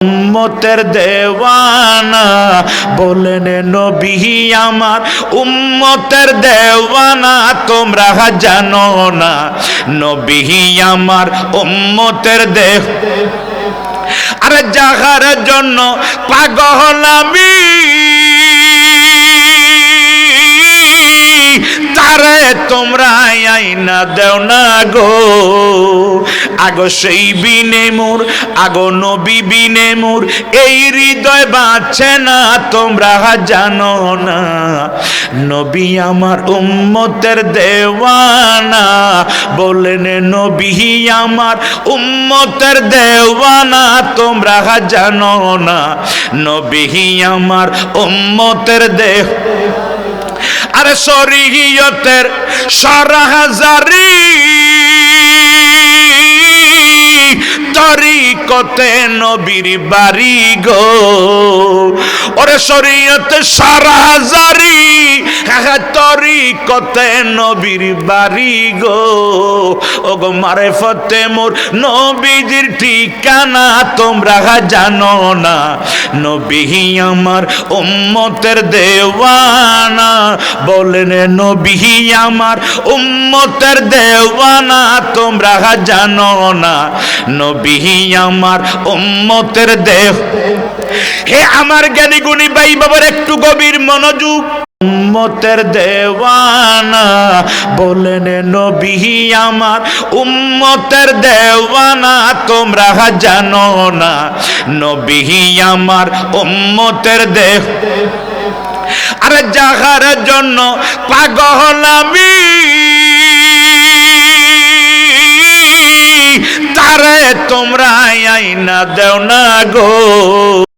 উম্মতের দেওয়ানা বলেন নবী আমার উম্মতের দেওয়ানা তোমরা জানো না নবী আমার উম্মতের দেহ আরে যাহার জন্য পাগল আমি তারে তোমরা আইনা দেও না গো আগো সেই বিনে মোর আগো নবী বিনে মোর এই হৃদয় বাঁচে না তোমরা জানো না নবী আমার উম্মতের দেওয়ানা বলেন নবী আমার উম্মতের দেওয়ানা তোমরা জানো না নবী আমার উম্মতের দেহ আরে শরীয়তের সরাহাজারি তরিকতে নবীর বাড়ি গো ওরে শরীয়তে সরাহাজারি তরিকতে নবীর বাড়ি গো ও গো মারেফতে মোর নবীজির ঠিকানা তোমরা জানো না নবী আমার উম্মতের দেওয়ানা বলেন নবী আমার উম্মতের দেওয়ানা তোমরা জানো না নবী আমার উম্মতের দেহ হে আমার জ্ঞানী গুণী ভাই বাবার একটু গভীর মনোযোগ উম্মতের দেওয়ানা বলেন নবী আমার উম্মতের দেওয়ানা তোমরা জানো না নবী আমার উম্মতের দেহ আরে যাহার জন্য পাগল আমি তারে তোমরা আইনা দেও না গো।